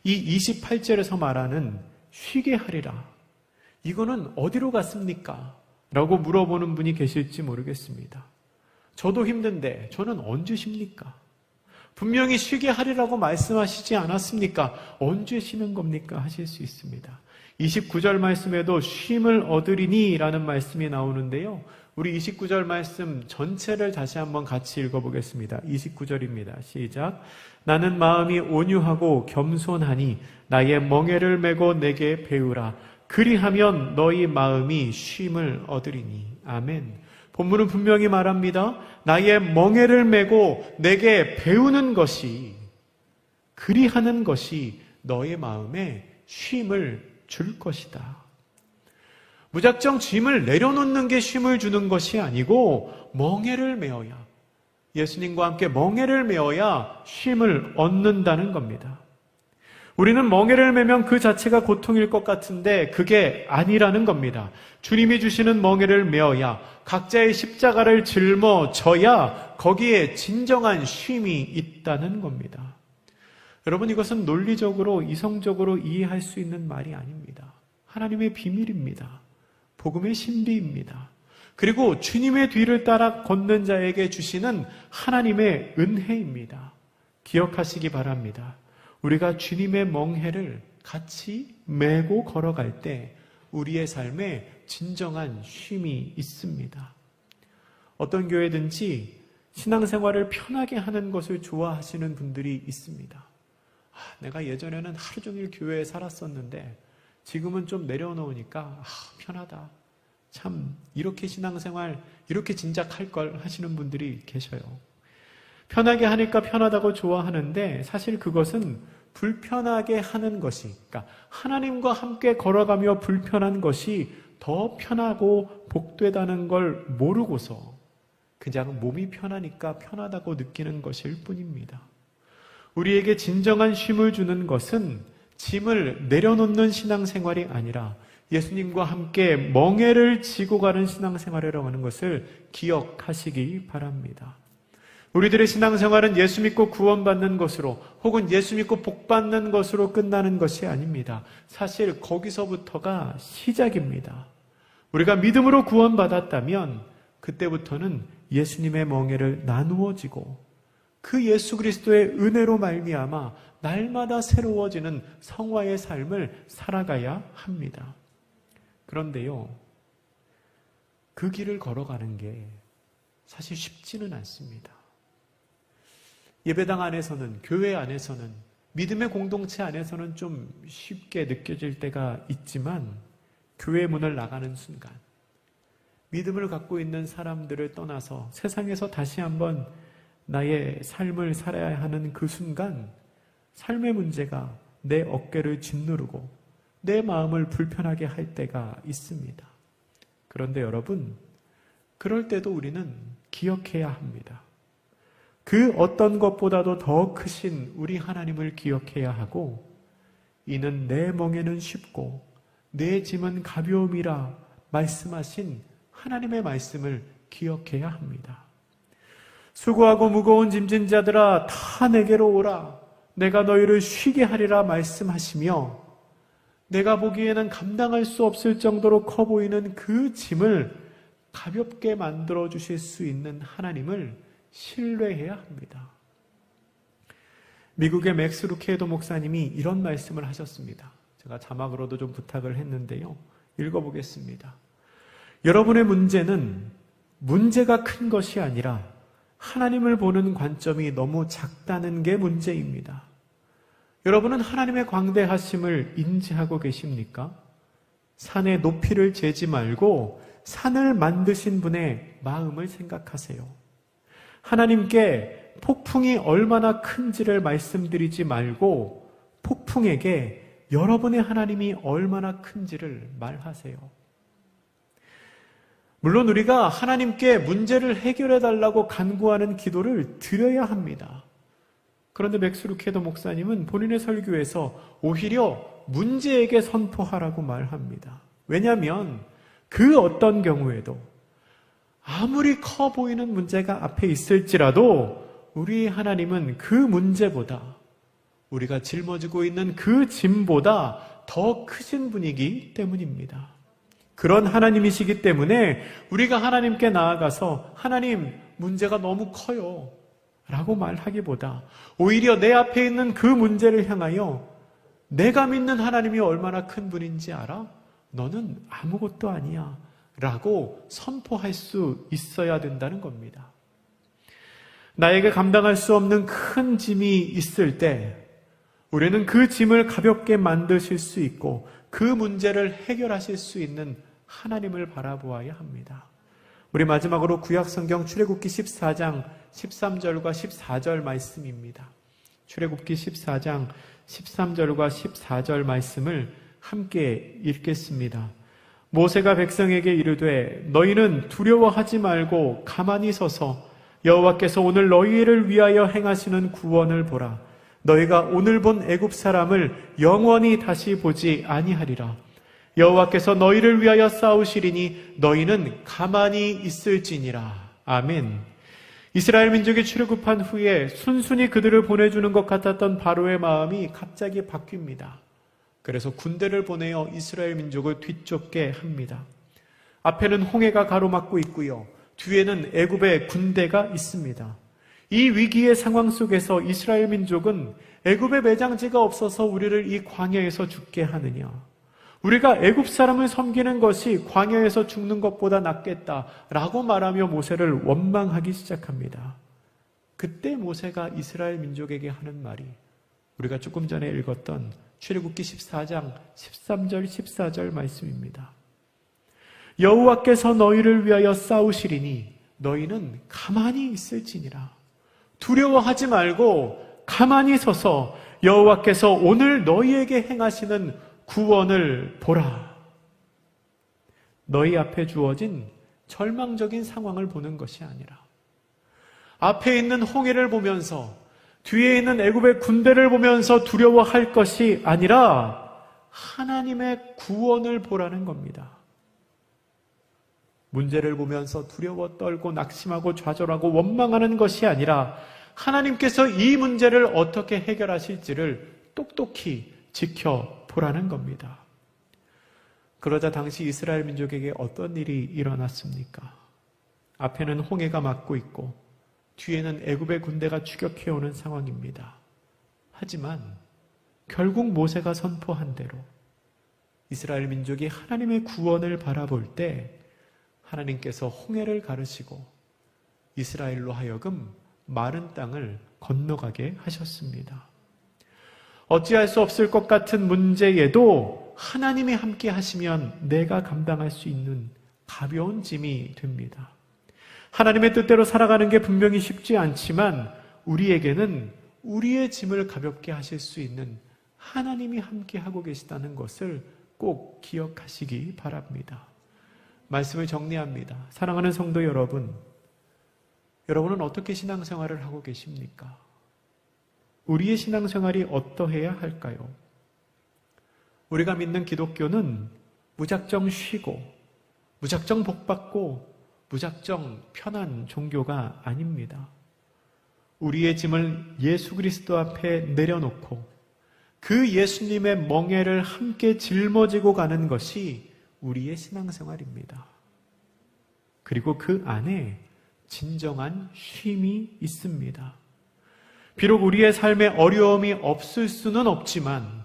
이 28절에서 말하는 쉬게 하리라, 이거는 어디로 갔습니까? 라고 물어보는 분이 계실지 모르겠습니다. 저도 힘든데 저는 언제 쉽니까? 분명히 쉬게 하리라고 말씀하시지 않았습니까? 언제 쉬는 겁니까? 하실 수 있습니다. 29절 말씀에도 쉼을 얻으리니 라는 말씀이 나오는데요. 우리 29절 말씀 전체를 다시 한번 같이 읽어보겠습니다. 29절입니다. 시작. 나는 마음이 온유하고 겸손하니 나의 멍에를 메고 내게 배우라. 그리하면 너희 마음이 쉼을 얻으리니. 아멘. 본문은 분명히 말합니다. 나의 멍에를 메고 내게 배우는 것이, 그리하는 것이 너의 마음에 쉼을 줄 것이다. 무작정 짐을 내려놓는 게 쉼을 주는 것이 아니고 멍에를 메어야, 예수님과 함께 멍에를 메어야 쉼을 얻는다는 겁니다. 우리는 멍에를 메면 그 자체가 고통일 것 같은데 그게 아니라는 겁니다. 주님이 주시는 멍에를 메어야, 각자의 십자가를 짊어져야 거기에 진정한 쉼이 있다는 겁니다. 여러분, 이것은 논리적으로, 이성적으로 이해할 수 있는 말이 아닙니다. 하나님의 비밀입니다. 복음의 신비입니다. 그리고 주님의 뒤를 따라 걷는 자에게 주시는 하나님의 은혜입니다. 기억하시기 바랍니다. 우리가 주님의 멍에를 같이 메고 걸어갈 때 우리의 삶에 진정한 쉼이 있습니다. 어떤 교회든지 신앙생활을 편하게 하는 것을 좋아하시는 분들이 있습니다. 내가 예전에는 하루 종일 교회에 살았었는데 지금은 좀 내려놓으니까 편하다. 참 이렇게 신앙생활 이렇게 진작 할 걸 하시는 분들이 계셔요. 편하게 하니까 편하다고 좋아하는데 사실 그것은 불편하게 하는 것이, 그러니까 하나님과 함께 걸어가며 불편한 것이 더 편하고 복되다는 걸 모르고서 그냥 몸이 편하니까 편하다고 느끼는 것일 뿐입니다. 우리에게 진정한 쉼을 주는 것은 짐을 내려놓는 신앙생활이 아니라 예수님과 함께 멍에를 지고 가는 신앙생활이라고 하는 것을 기억하시기 바랍니다. 우리들의 신앙생활은 예수 믿고 구원받는 것으로 혹은 예수 믿고 복받는 것으로 끝나는 것이 아닙니다. 사실 거기서부터가 시작입니다. 우리가 믿음으로 구원받았다면 그때부터는 예수님의 멍에를 나누어지고 그 예수 그리스도의 은혜로 말미암아 날마다 새로워지는 성화의 삶을 살아가야 합니다. 그런데요, 그 길을 걸어가는 게 사실 쉽지는 않습니다. 예배당 안에서는, 교회 안에서는, 믿음의 공동체 안에서는 좀 쉽게 느껴질 때가 있지만 교회 문을 나가는 순간 믿음을 갖고 있는 사람들을 떠나서 세상에서 다시 한번 나의 삶을 살아야 하는 그 순간 삶의 문제가 내 어깨를 짓누르고 내 마음을 불편하게 할 때가 있습니다. 그런데 여러분, 그럴 때도 우리는 기억해야 합니다. 그 어떤 것보다도 더 크신 우리 하나님을 기억해야 하고, 이는 내 멍에는 쉽고 내 짐은 가벼움이라 말씀하신 하나님의 말씀을 기억해야 합니다. 수고하고 무거운 짐진 자들아 다 내게로 오라. 내가 너희를 쉬게 하리라 말씀하시며 내가 보기에는 감당할 수 없을 정도로 커 보이는 그 짐을 가볍게 만들어 주실 수 있는 하나님을 신뢰해야 합니다. 미국의 맥스 루케도 목사님이 이런 말씀을 하셨습니다. 제가 자막으로도 좀 부탁을 했는데요. 읽어보겠습니다. 여러분의 문제는 문제가 큰 것이 아니라 하나님을 보는 관점이 너무 작다는 게 문제입니다. 여러분은 하나님의 광대하심을 인지하고 계십니까? 산의 높이를 재지 말고 산을 만드신 분의 마음을 생각하세요. 하나님께 폭풍이 얼마나 큰지를 말씀드리지 말고 폭풍에게 여러분의 하나님이 얼마나 큰지를 말하세요. 물론 우리가 하나님께 문제를 해결해 달라고 간구하는 기도를 드려야 합니다. 그런데 맥스 루케도 목사님은 본인의 설교에서 오히려 문제에게 선포하라고 말합니다. 왜냐하면 그 어떤 경우에도 아무리 커 보이는 문제가 앞에 있을지라도 우리 하나님은 그 문제보다 우리가 짊어지고 있는 그 짐보다 더 크신 분이기 때문입니다. 그런 하나님이시기 때문에 우리가 하나님께 나아가서 하나님 문제가 너무 커요 라고 말하기보다 오히려 내 앞에 있는 그 문제를 향하여 내가 믿는 하나님이 얼마나 큰 분인지 알아? 너는 아무것도 아니야 라고 선포할 수 있어야 된다는 겁니다. 나에게 감당할 수 없는 큰 짐이 있을 때 우리는 그 짐을 가볍게 만드실 수 있고 그 문제를 해결하실 수 있는 하나님을 바라보아야 합니다. 우리 마지막으로 구약성경 출애굽기 14장 13절과 14절 말씀입니다. 출애굽기 14장 13절과 14절 말씀을 함께 읽겠습니다. 모세가 백성에게 이르되 너희는 두려워하지 말고 가만히 서서 여호와께서 오늘 너희를 위하여 행하시는 구원을 보라. 너희가 오늘 본 애굽 사람을 영원히 다시 보지 아니하리라. 여호와께서 너희를 위하여 싸우시리니 너희는 가만히 있을지니라. 아멘. 이스라엘 민족이 출애굽한 후에 순순히 그들을 보내주는 것 같았던 바로의 마음이 갑자기 바뀝니다. 그래서 군대를 보내어 이스라엘 민족을 뒤쫓게 합니다. 앞에는 홍해가 가로막고 있고요. 뒤에는 애굽의 군대가 있습니다. 이 위기의 상황 속에서 이스라엘 민족은 애굽의 매장지가 없어서 우리를 이 광야에서 죽게 하느냐, 우리가 애굽 사람을 섬기는 것이 광야에서 죽는 것보다 낫겠다라고 말하며 모세를 원망하기 시작합니다. 그때 모세가 이스라엘 민족에게 하는 말이 우리가 조금 전에 읽었던 출애굽기 14장 13절 14절 말씀입니다. 여호와께서 너희를 위하여 싸우시리니 너희는 가만히 있을지니라. 두려워하지 말고 가만히 서서 여호와께서 오늘 너희에게 행하시는 구원을 보라. 너희 앞에 주어진 절망적인 상황을 보는 것이 아니라 앞에 있는 홍해를 보면서 뒤에 있는 애굽의 군대를 보면서 두려워할 것이 아니라 하나님의 구원을 보라는 겁니다. 문제를 보면서 두려워 떨고 낙심하고 좌절하고 원망하는 것이 아니라 하나님께서 이 문제를 어떻게 해결하실지를 똑똑히 지켜보라는 겁니다. 그러자 당시 이스라엘 민족에게 어떤 일이 일어났습니까? 앞에는 홍해가 막고 있고 뒤에는 애굽의 군대가 추격해오는 상황입니다. 하지만 결국 모세가 선포한 대로 이스라엘 민족이 하나님의 구원을 바라볼 때 하나님께서 홍해를 가르시고 이스라엘로 하여금 마른 땅을 건너가게 하셨습니다. 어찌할 수 없을 것 같은 문제에도 하나님이 함께 하시면 내가 감당할 수 있는 가벼운 짐이 됩니다. 하나님의 뜻대로 살아가는 게 분명히 쉽지 않지만 우리에게는 우리의 짐을 가볍게 하실 수 있는 하나님이 함께 하고 계시다는 것을 꼭 기억하시기 바랍니다. 말씀을 정리합니다. 사랑하는 성도 여러분, 여러분은 어떻게 신앙생활을 하고 계십니까? 우리의 신앙생활이 어떠해야 할까요? 우리가 믿는 기독교는 무작정 쉬고 무작정 복받고 무작정 편한 종교가 아닙니다. 우리의 짐을 예수 그리스도 앞에 내려놓고 그 예수님의 멍에를 함께 짊어지고 가는 것이 우리의 신앙생활입니다. 그리고 그 안에 진정한 쉼이 있습니다. 비록 우리의 삶에 어려움이 없을 수는 없지만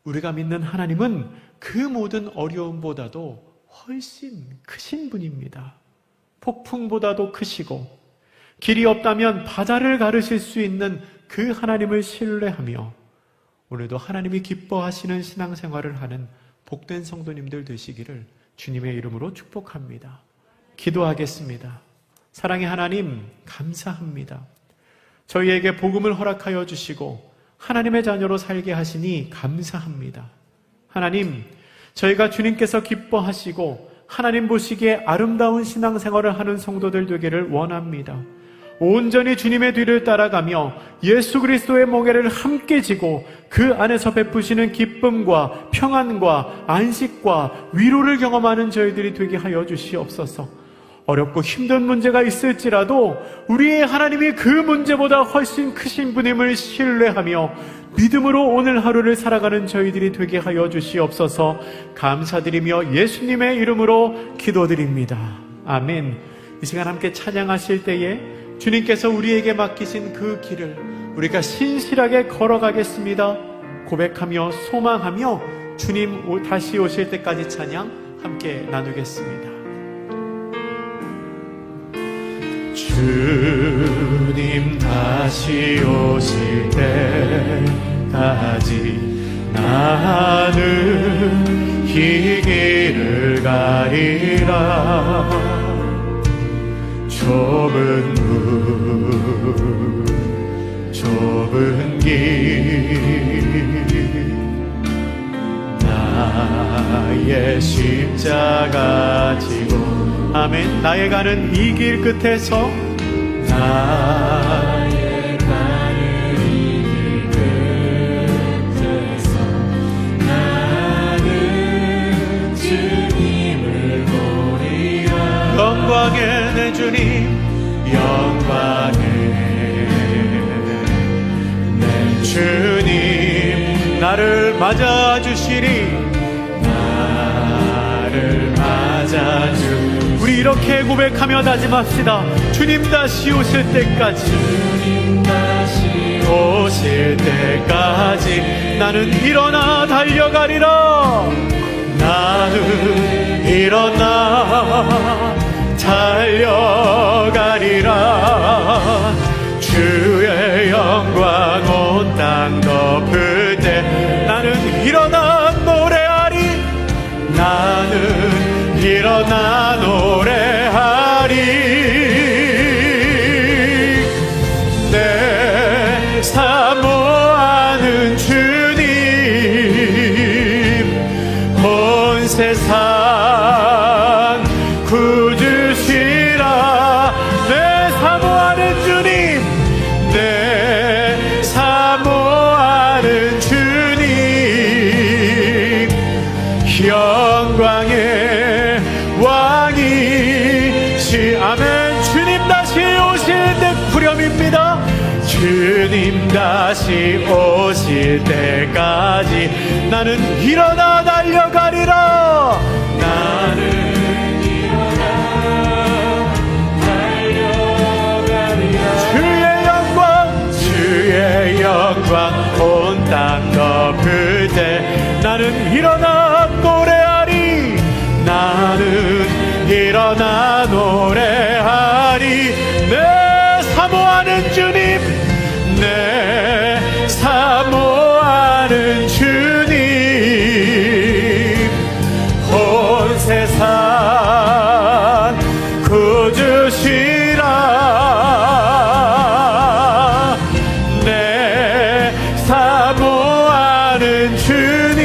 우리가 믿는 하나님은 그 모든 어려움보다도 훨씬 크신 분입니다. 폭풍보다도 크시고 길이 없다면 바다를 가르실 수 있는 그 하나님을 신뢰하며 오늘도 하나님이 기뻐하시는 신앙생활을 하는 복된 성도님들 되시기를 주님의 이름으로 축복합니다. 기도하겠습니다. 사랑의 하나님, 감사합니다. 저희에게 복음을 허락하여 주시고 하나님의 자녀로 살게 하시니 감사합니다. 하나님, 저희가 주님께서 기뻐하시고 하나님 보시기에 아름다운 신앙생활을 하는 성도들 되기를 원합니다. 온전히 주님의 뒤를 따라가며 예수 그리스도의 멍에를 함께 지고 그 안에서 베푸시는 기쁨과 평안과 안식과 위로를 경험하는 저희들이 되게 하여 주시옵소서. 어렵고 힘든 문제가 있을지라도 우리의 하나님이 그 문제보다 훨씬 크신 분임을 신뢰하며 믿음으로 오늘 하루를 살아가는 저희들이 되게 하여 주시옵소서. 감사드리며 예수님의 이름으로 기도드립니다. 아멘. 이 시간 함께 찬양하실 때에 주님께서 우리에게 맡기신 그 길을 우리가 신실하게 걸어가겠습니다. 고백하며 소망하며 주님 다시 오실 때까지 찬양 함께 나누겠습니다. 주님 다시 오실 때까지 나는 이 길을 가리라. 좁은 문 좁은 길 나의 십자가 지고 아멘. 나의 가는 이 길 끝에서 나의 가는 이 길 끝에서 나는 주님을 보리라. 영광의 내 주님 영광의 내 주님 나를 맞아주시리. 나를 맞아주시리. 우리 이렇게 고백하며 다짐합시다. 주님 다시 오실 때까지 주님 다시 오실 때까지 나는 일어나 달려가리라. 나는 일어나 달려가리라. 주의 영광 온 땅 덮을 때 나는 일어나 노래하리. 나는 일어나 노래하리. 내 사모하는 주님 온 세상 구주시라. 내 사모하는 주님 내 사모하는 주님 영광의 왕이시. 아멘. 주님 다시 오실 때 구렴입니다. 주님 다시 오실 때까지 나는 일어나 달려가리라. 나는 일어나 달려가리라. 주의 영광 온 땅 덮을 때 나는 일어나 노래하리. 나는 일어나 노래하리. 내 사모하는 주님 내 사모하는 주님 온 세상 구주시라. 내 사모하는 주님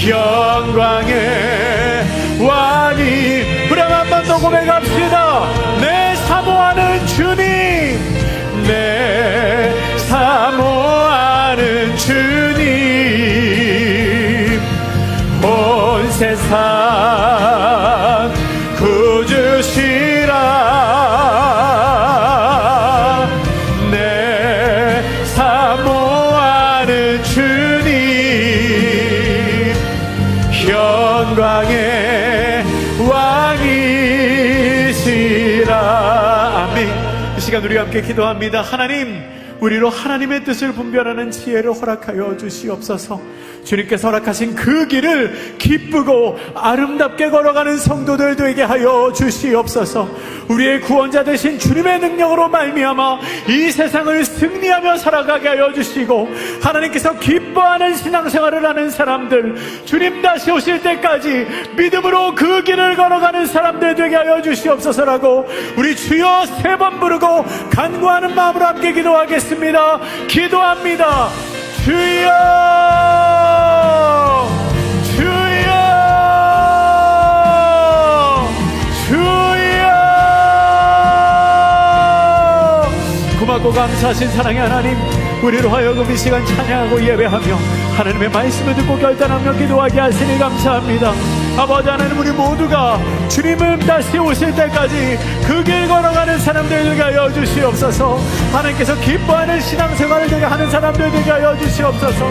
영광의 왕이. 그럼 한 번 더 고백합시다. 내 사모하는 주님 내 사모하는 주님 온 세상 구주시라. 시간 우리 함께 기도합니다. 하나님, 우리로 하나님의 뜻을 분별하는 지혜를 허락하여 주시옵소서. 주님께서 허락하신 그 길을 기쁘고 아름답게 걸어가는 성도들 되게 하여 주시옵소서. 우리의 구원자 되신 주님의 능력으로 말미암아 이 세상을 승리하며 살아가게 하여 주시고, 하나님께서 기뻐하는 신앙생활을 하는 사람들, 주님 다시 오실 때까지 믿음으로 그 길을 걸어가는 사람들 되게 하여 주시옵소서라고 우리 주여 3번 부르고 간구하는 마음으로 함께 기도하겠습니다. 기도합니다. 주여, 주여, 주여. 고맙고 감사하신 사랑의 하나님, 우리로 하여금 이 시간 찬양하고 예배하며 하나님의 말씀을 듣고 결단하며 기도하게 하시니 감사합니다. 아버지 하나님, 우리 모두가 주님은 다시 오실 때까지 그 길 걸어가는 사람들 되게 하여 주시옵소서. 하나님께서 기뻐하는 신앙생활을 되게 하는 사람들 되게 하여 주시옵소서.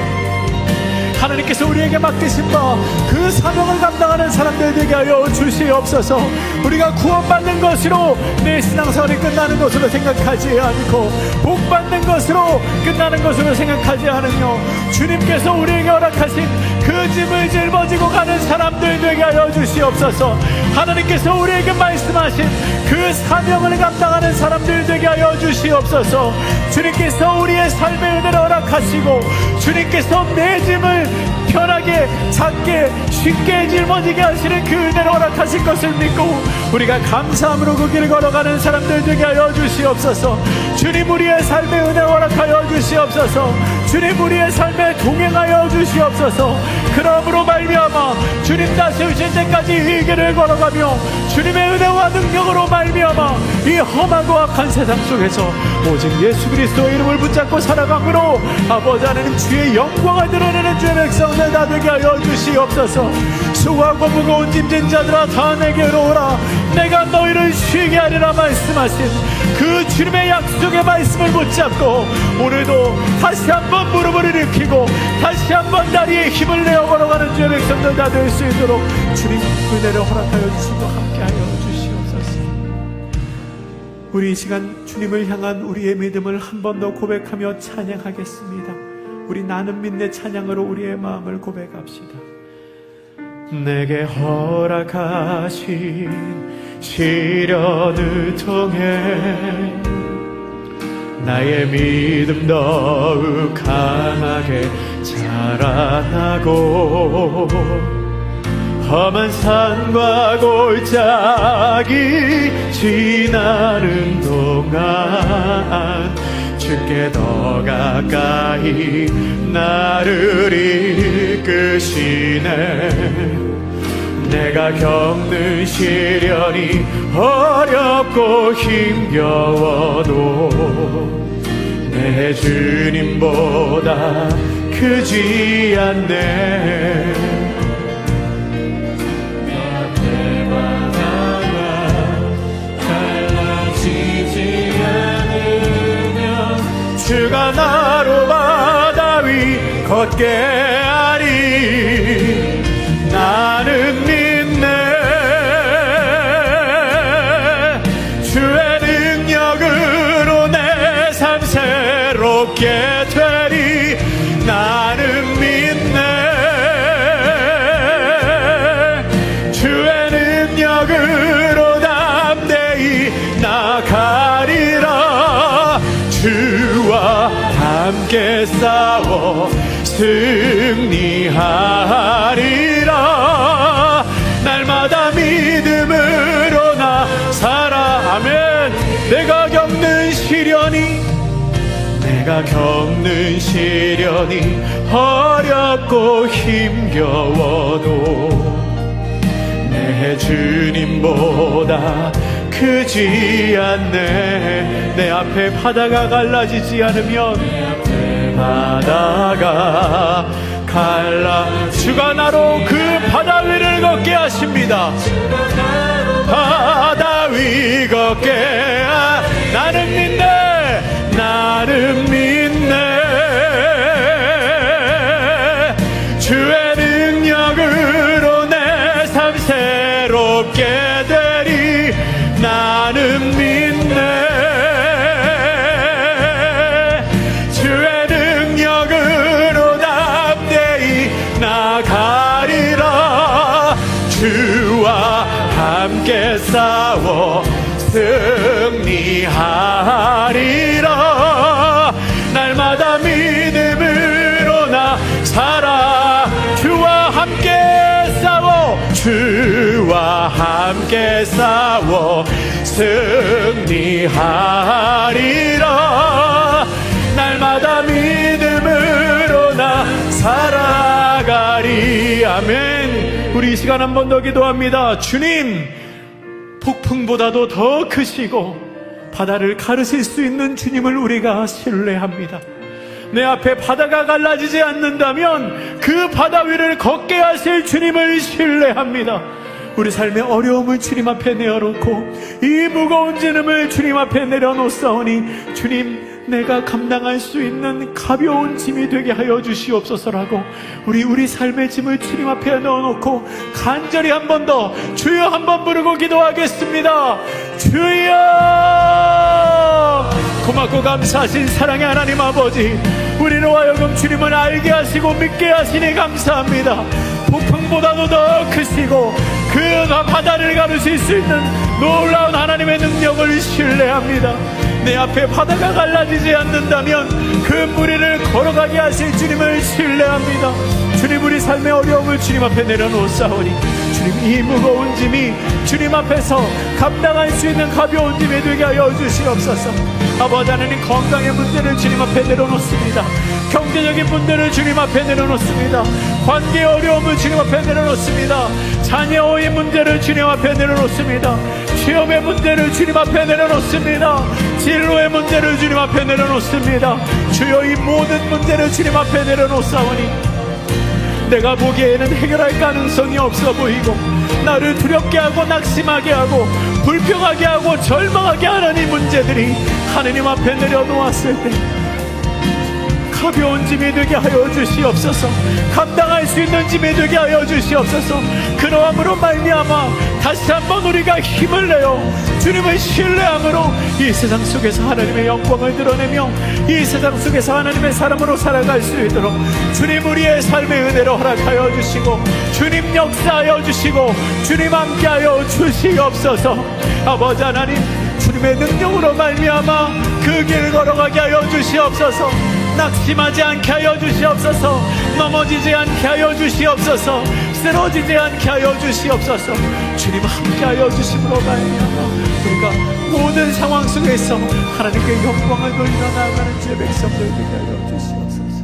하나님께서 우리에게 맡기신 바 그 사명을 감당하는 사람들 되게 하여 주시옵소서. 우리가 구원받는 것으로 내 신앙생활이 끝나는 것으로 생각하지 않고 복받는 것으로 끝나는 것으로 생각하지 않으며 주님께서 우리에게 허락하신 그 짐을 짊어지고 가는 사람들 되게 하여 주시옵소서. 하나님께서 우리에게 말씀하신 그 사명을 감당하는 사람들 되게 하여 주시옵소서. 주님께서 우리의 삶의 은혜를 허락하시고 주님께서 내 짐을 편하게, 작게, 쉽게 짊어지게 하시는 그 은혜를 허락하신 것을 믿고 우리가 감사함으로 그 길을 걸어가는 사람들 되게 하여 주시옵소서. 주님, 우리의 삶의 은혜 허락하여 주시옵소서. 주님, 우리의 삶에 동행하여 주시옵소서. 그러므로 말미암아 주님 다시 오실 때까지 이 길을 걸어가며 주님의 은혜와 능력으로 말미암아 이 험하고 악한 세상 속에서 오직 예수 그리스도의 이름을 붙잡고 살아감으로 아버지 하나님 주의 영광을 드러내는 주의 백성들 다 되게 하여 주시옵소서. 수고하고 무거운 짐진 자들아 다 내게로 오라, 내가 너희를 쉬게 하리라 말씀하신 그 주님의 약속의 말씀을 붙잡고 오늘도 다시 한번 무릎을 일으키고 다시 한번 다리에 힘을 내어 걸어가는 주의 백성들 다 될 수 있도록 주님 은혜를 허락하여 주시고 함께하여 주시옵소서. 우리 이 시간 주님을 향한 우리의 믿음을 한 번 더 고백하며 찬양하겠습니다. 우리 나는 믿네 찬양으로 우리의 마음을 고백합시다. 내게 허락하신 시련을 통해 나의 믿음 더욱 강하게 자라나고 험한 산과 골짜기 지나는 동안 주께 더 가까이 나를 이끄시네. 내가 겪는 시련이 어렵고 힘겨워도 내 주님보다 크지 않네. 곁에 바다가 갈라지지 않으면 주가 나로 바다 위 걷게 하리. 나는 믿네. 주의 능력으로 내 삶 새롭게 되리. 나는 믿네. 주의 능력으로 담대히 나가리라. 주와 함께 싸워 승리하리라. 날마다 믿음으로 나 살아. 아멘. 내가 겪는 시련이 어렵고 힘겨워도 내 주님보다 크지 않네. 내 앞에 바다가 갈라지지 않으면 바다가 주가 나로 그 바다 위를 걷게 하십니다. 바다 위 걷게 나는 믿네. 나는 믿네. 주의 능력으로 내 삶 새롭게 되리. 나는 믿네. 싸워 승리하리라. 날마다 믿음으로 나 살아. 주와 함께 싸워, 주와 함께 싸워 승리하리라. 날마다 믿음으로 나 살아가리. 아멘. 우리 이 시간 한 번 더 기도합니다. 주님, 폭풍보다도 더 크시고 바다를 가르실 수 있는 주님을 우리가 신뢰합니다. 내 앞에 바다가 갈라지지 않는다면 그 바다 위를 걷게 하실 주님을 신뢰합니다. 우리 삶의 어려움을 주님 앞에 내어놓고 이 무거운 짐을 주님 앞에 내려놓사오니 주님, 내가 감당할 수 있는 가벼운 짐이 되게 하여 주시옵소서라고 우리 삶의 짐을 주님 앞에 넣어놓고 간절히 한 번 더 주여 한번 부르고 기도하겠습니다. 주여! 고맙고 감사하신 사랑의 하나님 아버지, 우리로 하여금 주님을 알게 하시고 믿게 하시니 감사합니다. 폭풍보다도 더 크시고 그 바다를 가르실 수 있는 놀라운 하나님의 능력을 신뢰합니다. 내 앞에 바다가 갈라지지 않는다면 그 무리를 걸어가게 하실 주님을 신뢰합니다. 주님, 우리 삶의 어려움을 주님 앞에 내려놓사오니 주님, 이 무거운 짐이 주님 앞에서 감당할 수 있는 가벼운 짐이 되게 하여 주시옵소서. 아버지 하나님, 건강의 문제를 주님 앞에 내려놓습니다. 경제적인 문제를 주님 앞에 내려놓습니다. 관계의 어려움을 주님 앞에 내려놓습니다. 자녀의 문제를 주님 앞에 내려놓습니다. 시험의 문제를 주님 앞에 내려놓습니다. 진로의 문제를 주님 앞에 내려놓습니다. 주여, 이 모든 문제를 주님 앞에 내려놓사오니 내가 보기에는 해결할 가능성이 없어 보이고 나를 두렵게 하고 낙심하게 하고 불평하게 하고 절망하게 하는 이 문제들이 하느님 앞에 내려놓았을 때 가벼운 짐이 되게 하여 주시옵소서. 감당할 수 있는 짐이 되게 하여 주시옵소서. 그러함으로 말미암아 다시 한번 우리가 힘을 내어 주님을 신뢰함으로 이 세상 속에서 하나님의 영광을 드러내며 이 세상 속에서 하나님의 사람으로 살아갈 수 있도록 주님, 우리의 삶의 은혜로 허락하여 주시고 주님 역사하여 주시고 주님 함께하여 주시옵소서. 아버지 하나님, 주님의 능력으로 말미암아 그 길 걸어가게 하여 주시옵소서. 낙심하지 않게 하여 주시옵소서. 넘어지지 않게 하여 주시옵소서. 쓰러지지 않게 하여 주시옵소서. 주님 함께 하여 주심으로 말미암아 우리가 모든 상황 속에서 하나님께 영광을 돌리며 나아가는 주의 백성들 되게 하여 주시옵소서.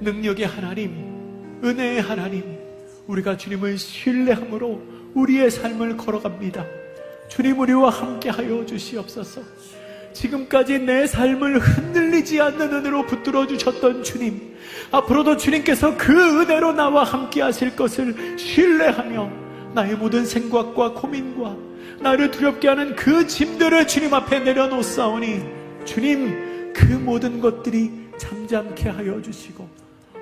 능력의 하나님, 은혜의 하나님, 우리가 주님을 신뢰함으로 우리의 삶을 걸어갑니다. 주님, 우리와 함께 하여 주시옵소서. 지금까지 내 삶을 흔들리지 않는 은혜로 붙들어 주셨던 주님, 앞으로도 주님께서 그 은혜로 나와 함께 하실 것을 신뢰하며 나의 모든 생각과 고민과 나를 두렵게 하는 그 짐들을 주님 앞에 내려놓사오니 주님, 그 모든 것들이 잠잠케 하여 주시고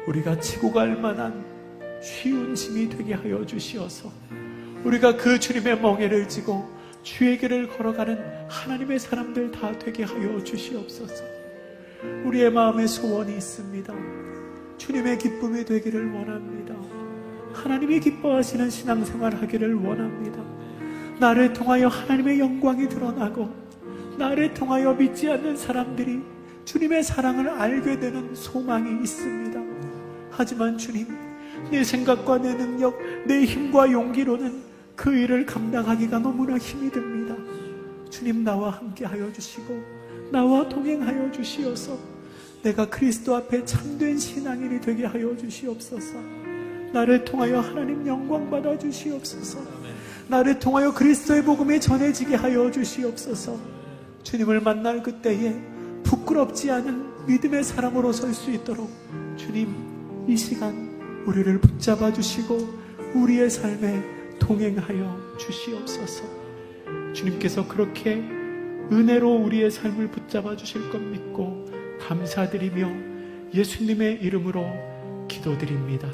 우리가 지고 갈 만한 쉬운 짐이 되게 하여 주시어서 우리가 그 주님의 멍에를 지고 주의 길을 걸어가는 하나님의 사람들 다 되게 하여 주시옵소서. 우리의 마음에 소원이 있습니다. 주님의 기쁨이 되기를 원합니다. 하나님이 기뻐하시는 신앙생활 하기를 원합니다. 나를 통하여 하나님의 영광이 드러나고 나를 통하여 믿지 않는 사람들이 주님의 사랑을 알게 되는 소망이 있습니다. 하지만 주님, 내 생각과 내 능력, 내 힘과 용기로는 그 일을 감당하기가 너무나 힘이 듭니다. 주님, 나와 함께 하여 주시고 나와 동행하여 주시어서 내가 그리스도 앞에 참된 신앙인이 되게 하여 주시옵소서. 나를 통하여 하나님 영광 받아 주시옵소서. 나를 통하여 그리스도의 복음이 전해지게 하여 주시옵소서. 주님을 만날 그때에 부끄럽지 않은 믿음의 사람으로 설 수 있도록 주님, 이 시간 우리를 붙잡아 주시고 우리의 삶에 동행하여 주시옵소서. 주님께서 그렇게 은혜로 우리의 삶을 붙잡아 주실 것 믿고 감사드리며 예수님의 이름으로 기도드립니다.